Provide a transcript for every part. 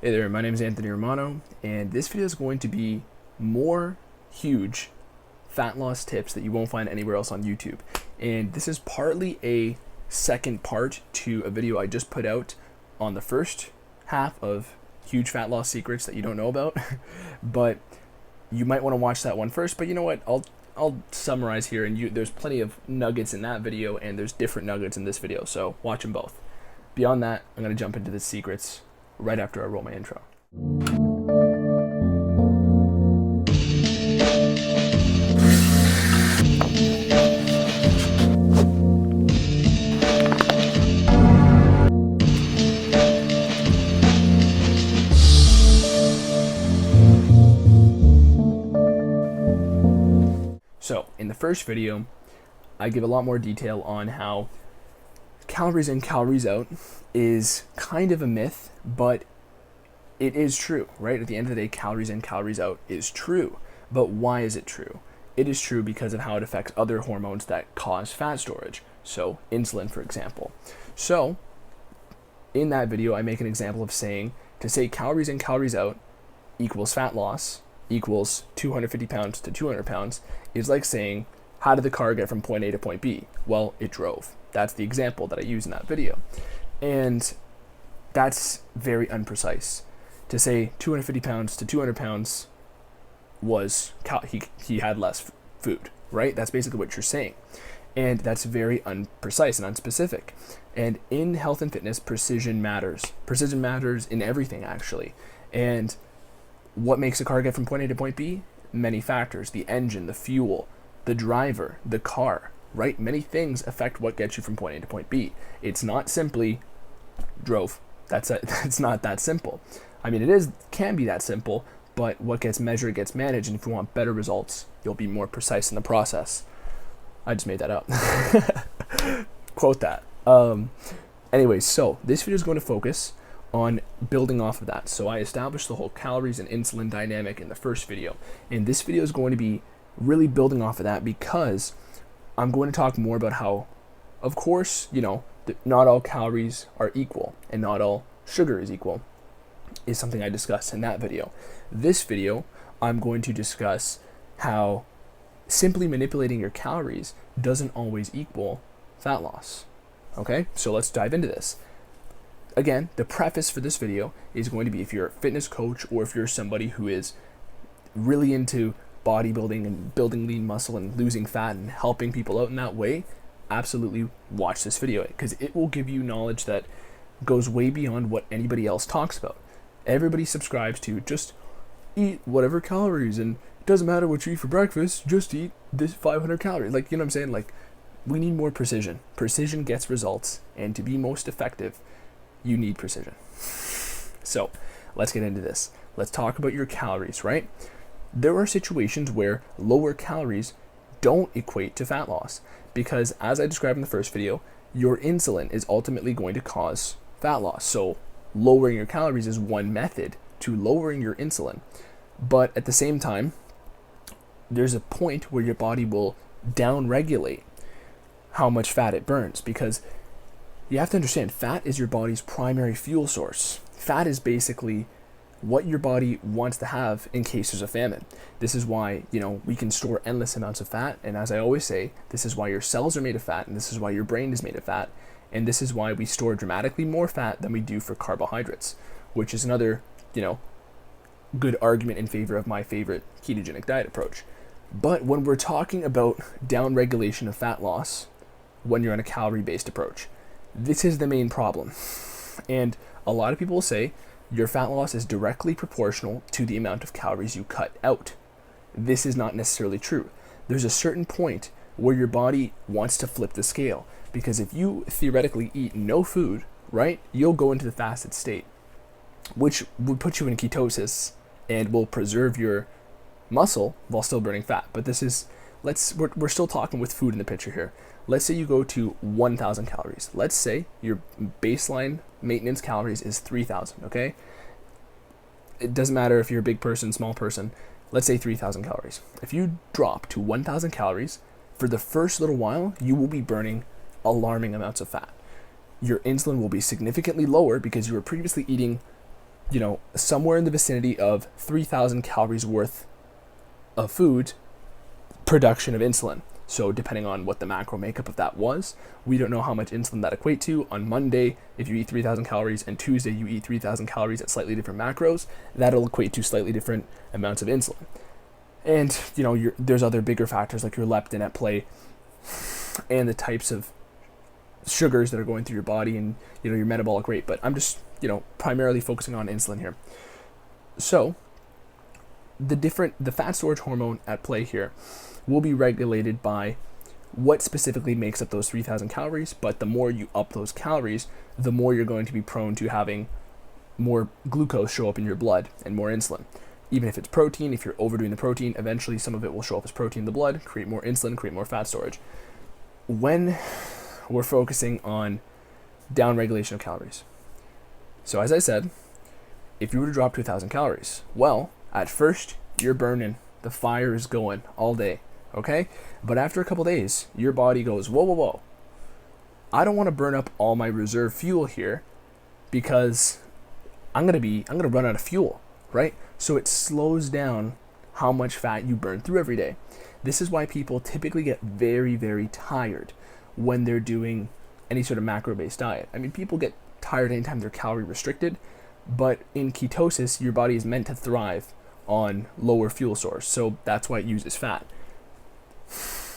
Hey there, my name is Anthony Romano, and this video is going to be more huge fat loss tips that you won't find anywhere else on YouTube. And this is partly a second part to a video I just put out on the first half of huge fat loss secrets that you don't know about. But you might want to watch that one first, but you know what? I'll summarize here, and there's plenty of nuggets in that video, and there's different nuggets in this video, so watch them both. Beyond that, I'm going to jump into the secrets right after I roll my intro. So, in the first video, I give a lot more detail on how calories in, calories out is kind of a myth, but it is true, right? At the end of the day, calories in, calories out is true. But why is it true? It is true because of how it affects other hormones that cause fat storage. So, insulin, for example. So, in that video, I make an example of saying, to say calories in, calories out equals fat loss equals 250 pounds to 200 pounds is like saying, how did the car get from point A to point B? Well, it drove. That's the example that I use in that video. And that's very unprecise. To say 250 pounds to 200 pounds was, he had less food, right? That's basically what you're saying. And that's very unprecise and unspecific. And in health and fitness, precision matters. Precision matters in everything, actually. And what makes a car get from point A to point B? Many factors. The engine, the fuel, the driver, the car, right? Many things affect what gets you from point A to point B. It's not simply drove. It's not that simple. I mean, can be that simple, but what gets measured gets managed, and if you want better results, you'll be more precise in the process. I just made that up. Quote that. Anyways, so this video is going to focus on building off of that. So I established the whole calories and insulin dynamic in the first video, and this video is going to be really building off of that because I'm going to talk more about how, of course, not all calories are equal and not all sugar is equal, is something I discussed in that video. This video, I'm going to discuss how simply manipulating your calories doesn't always equal fat loss. Okay, so let's dive into this. Again, the preface for this video is going to be if you're a fitness coach or if you're somebody who is really into bodybuilding and building lean muscle and losing fat and helping people out in that way, absolutely watch this video because it will give you knowledge that goes way beyond what anybody else talks about. Everybody subscribes to just eat whatever calories and it doesn't matter what you eat for breakfast, just eat this 500 calories. Like, you know what I'm saying? Like, we need more precision. Precision gets results, and to be most effective, you need precision. So let's get into this. Let's talk about your calories, right? There are situations where lower calories don't equate to fat loss because, as I described in the first video, your insulin is ultimately going to cause fat loss. So lowering your calories is one method to lowering your insulin. But at the same time, there's a point where your body will downregulate how much fat it burns because you have to understand, fat is your body's primary fuel source. Fat is basically what your body wants to have in case there's a famine. This is why, we can store endless amounts of fat. And as I always say, this is why your cells are made of fat, and this is why your brain is made of fat. And this is why we store dramatically more fat than we do for carbohydrates, which is another, good argument in favor of my favorite ketogenic diet approach. But when we're talking about downregulation of fat loss, when you're on a calorie-based approach, this is the main problem. And a lot of people will say your fat loss is directly proportional to the amount of calories you cut out. This is not necessarily true. There's a certain point where your body wants to flip the scale, because if you theoretically eat no food, right, you'll go into the fasted state, which would put you in ketosis and will preserve your muscle while still burning fat. But we're still talking with food in the picture here. Let's say you go to 1,000 calories. Let's say your baseline maintenance calories is 3,000, okay? It doesn't matter if you're a big person, small person. Let's say 3,000 calories. If you drop to 1,000 calories, for the first little while, you will be burning alarming amounts of fat. Your insulin will be significantly lower because you were previously eating somewhere in the vicinity of 3,000 calories worth of food production of insulin. So depending on what the macro makeup of that was, we don't know how much insulin that equate to. On Monday, if you eat 3,000 calories, and Tuesday you eat 3,000 calories at slightly different macros, that'll equate to slightly different amounts of insulin. And there's other bigger factors like your leptin at play, and the types of sugars that are going through your body, and your metabolic rate. But I'm just primarily focusing on insulin here. So the fat storage hormone at play here will be regulated by what specifically makes up those 3,000 calories, but the more you up those calories, the more you're going to be prone to having more glucose show up in your blood and more insulin. Even if it's protein, if you're overdoing the protein, eventually some of it will show up as protein in the blood, create more insulin, create more fat storage. When we're focusing on down regulation of calories. So as I said, if you were to drop to 1,000 calories, well, at first you're burning, the fire is going all day. Okay? But after a couple days, your body goes, whoa. I don't want to burn up all my reserve fuel here because I'm going to run out of fuel, right? So it slows down how much fat you burn through every day. This is why people typically get very, very tired when they're doing any sort of macro-based diet. I mean, people get tired anytime they're calorie restricted, but in ketosis, your body is meant to thrive on lower fuel source. So that's why it uses fat.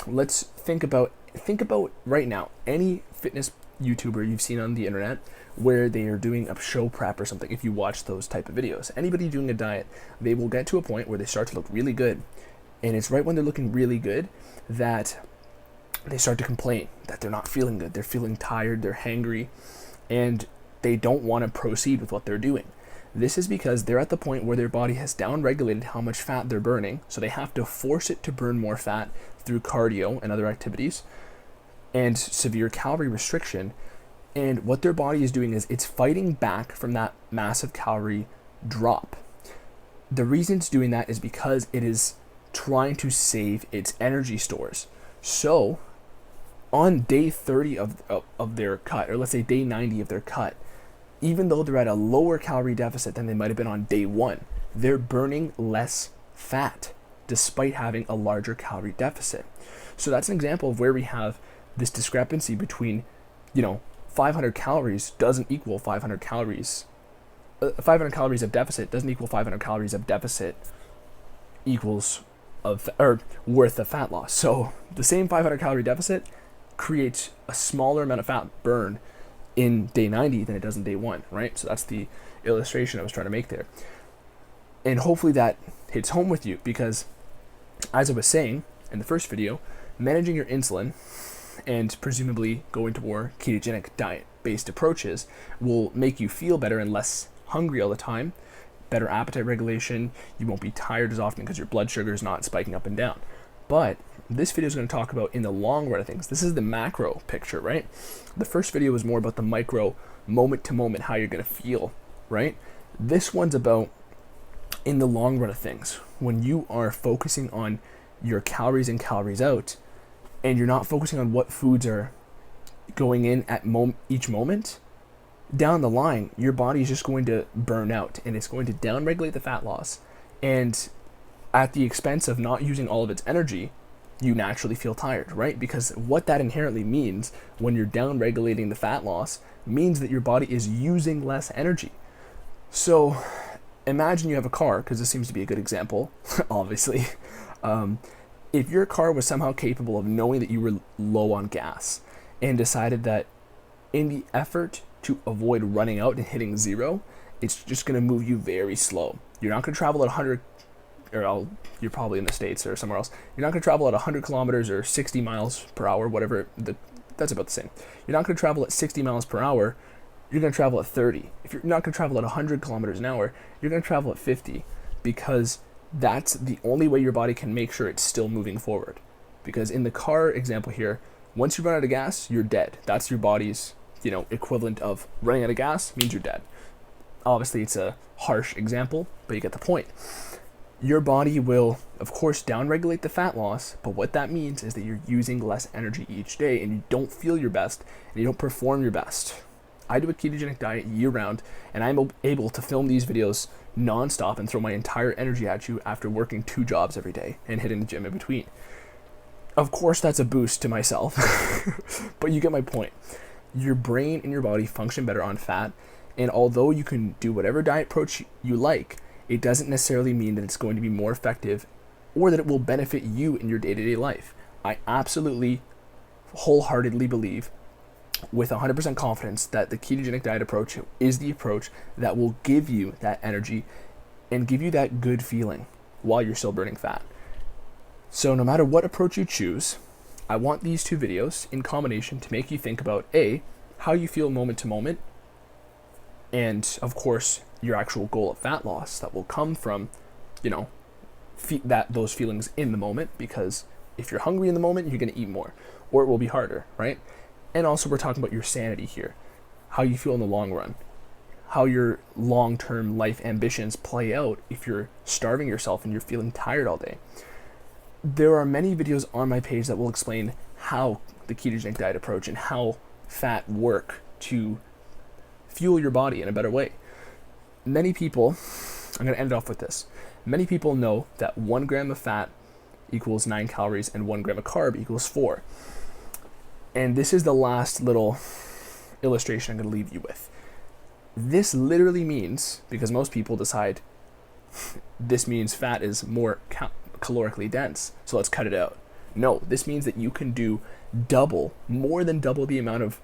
Let's think about right now, any fitness YouTuber you've seen on the internet where they are doing a show prep or something. If you watch those type of videos, anybody doing a diet, they will get to a point where they start to look really good. And it's right when they're looking really good that they start to complain that they're not feeling good. They're feeling tired, they're hangry, and they don't want to proceed with what they're doing. This is because they're at the point where their body has down-regulated how much fat they're burning, so they have to force it to burn more fat through cardio and other activities and severe calorie restriction. And what their body is doing is it's fighting back from that massive calorie drop. The reason it's doing that is because it is trying to save its energy stores. So on day 30 of their cut, or let's say day 90 of their cut, even though they're at a lower calorie deficit than they might have been on day 1, they're burning less fat despite having a larger calorie deficit. So that's an example of where we have this discrepancy between, 500 calories doesn't equal 500 calories. 500 calories of deficit doesn't equal 500 calories of deficit equals worth of fat loss. So the same 500 calorie deficit creates a smaller amount of fat burn in day 90 than it does in day 1, right? So that's the illustration I was trying to make there. And hopefully that hits home with you, because as I was saying in the first video, managing your insulin and presumably going to more ketogenic diet-based approaches will make you feel better and less hungry all the time, better appetite regulation, you won't be tired as often because your blood sugar is not spiking up and down. But this video is going to talk about in the long run of things. This is the macro picture, right? The first video was more about the micro, moment to moment, how you're going to feel, right? This one's about in the long run of things, when you are focusing on your calories in, calories out, and you're not focusing on what foods are going in at each moment, down the line, your body is just going to burn out, and it's going to downregulate the fat loss. And at the expense of not using all of its energy, you naturally feel tired, right? Because what that inherently means when you're downregulating the fat loss means that your body is using less energy. So imagine you have a car, because this seems to be a good example, obviously. If your car was somehow capable of knowing that you were low on gas and decided that in the effort to avoid running out and hitting zero, it's just going to move you very slow. You're not going to travel at 100, you're probably in the States or somewhere else. You're not going to travel at 100 kilometers or 60 miles per hour, whatever, that's about the same. You're not going to travel at 60 miles per hour, you're going to travel at 30. If you're not going to travel at 100 kilometers an hour, you're going to travel at 50, because that's the only way your body can make sure it's still moving forward. Because in the car example here, once you run out of gas, you're dead. That's your body's, equivalent of running out of gas means you're dead. Obviously, it's a harsh example, but you get the point. Your body will, of course, downregulate the fat loss, but what that means is that you're using less energy each day, and you don't feel your best, and you don't perform your best I do a ketogenic diet year round, and I'm able to film these videos nonstop and throw my entire energy at you after working 2 jobs every day and hitting the gym in between. Of course, that's a boost to myself, but you get my point. Your brain and your body function better on fat, and although you can do whatever diet approach you like, it doesn't necessarily mean that it's going to be more effective or that it will benefit you in your day-to-day life. I absolutely, wholeheartedly believe with 100% confidence that the ketogenic diet approach is the approach that will give you that energy and give you that good feeling while you're still burning fat. So no matter what approach you choose, I want these 2 videos in combination to make you think about A, how you feel moment to moment, and of course your actual goal of fat loss that will come from, those feelings in the moment, because if you're hungry in the moment, you're going to eat more, or it will be harder, right? And also we're talking about your sanity here, how you feel in the long run, how your long-term life ambitions play out if you're starving yourself and you're feeling tired all day. There are many videos on my page that will explain how the ketogenic diet approach and how fat work to fuel your body in a better way. Many people, I'm going to end it off with this. Many people know that 1 gram of fat equals 9 calories and 1 gram of carb equals 4. And this is the last little illustration I'm going to leave you with. This literally means, because most people decide this means fat is more calorically dense, so let's cut it out. No, this means that you can do more than double the amount of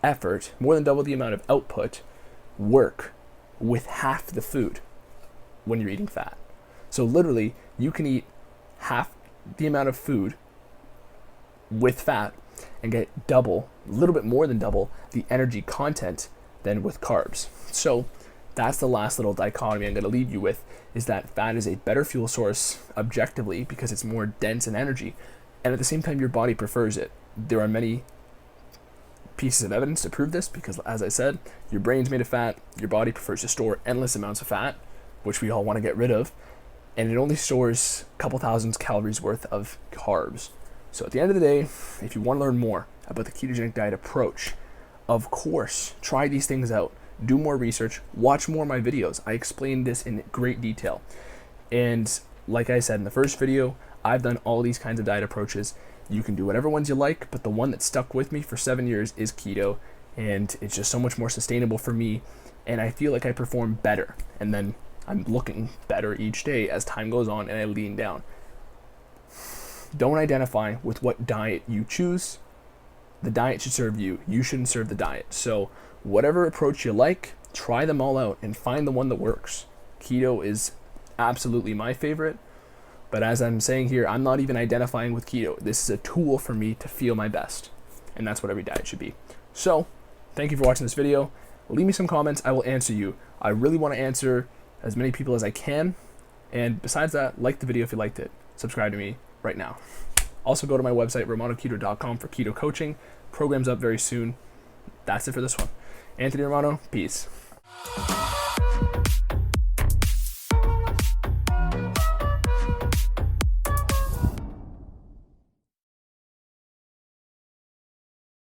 effort, more than double the amount of output, work with half the food when you're eating fat. So literally, you can eat half the amount of food with fat and get a little bit more than double the energy content than with carbs. So that's the last little dichotomy I'm going to leave you with, is that fat is a better fuel source objectively because it's more dense in energy, and at the same time your body prefers it. There are many pieces of evidence to prove this because, as I said, your brain's made of fat, your body prefers to store endless amounts of fat, which we all want to get rid of, and it only stores a couple thousand calories worth of carbs. So at the end of the day, if you want to learn more about the ketogenic diet approach, of course, try these things out. Do more research, watch more of my videos. I explain this in great detail. And like I said in the first video, I've done all these kinds of diet approaches. You can do whatever ones you like, but the one that stuck with me for 7 years is keto, and it's just so much more sustainable for me, and I feel like I perform better, and then I'm looking better each day as time goes on and I lean down. Don't identify with what diet you choose. The diet should serve you. You shouldn't serve the diet. So whatever approach you like, try them all out and find the one that works. Keto is absolutely my favorite, but as I'm saying here, I'm not even identifying with keto. This is a tool for me to feel my best, and that's what every diet should be. So thank you for watching this video. Leave me some comments. I will answer you. I really want to answer as many people as I can, and besides that, like the video if you liked it. Subscribe to me right now. Also go to my website, romanoketo.com, for keto coaching. Program's up very soon. That's it for this one. Anthony Romano, peace.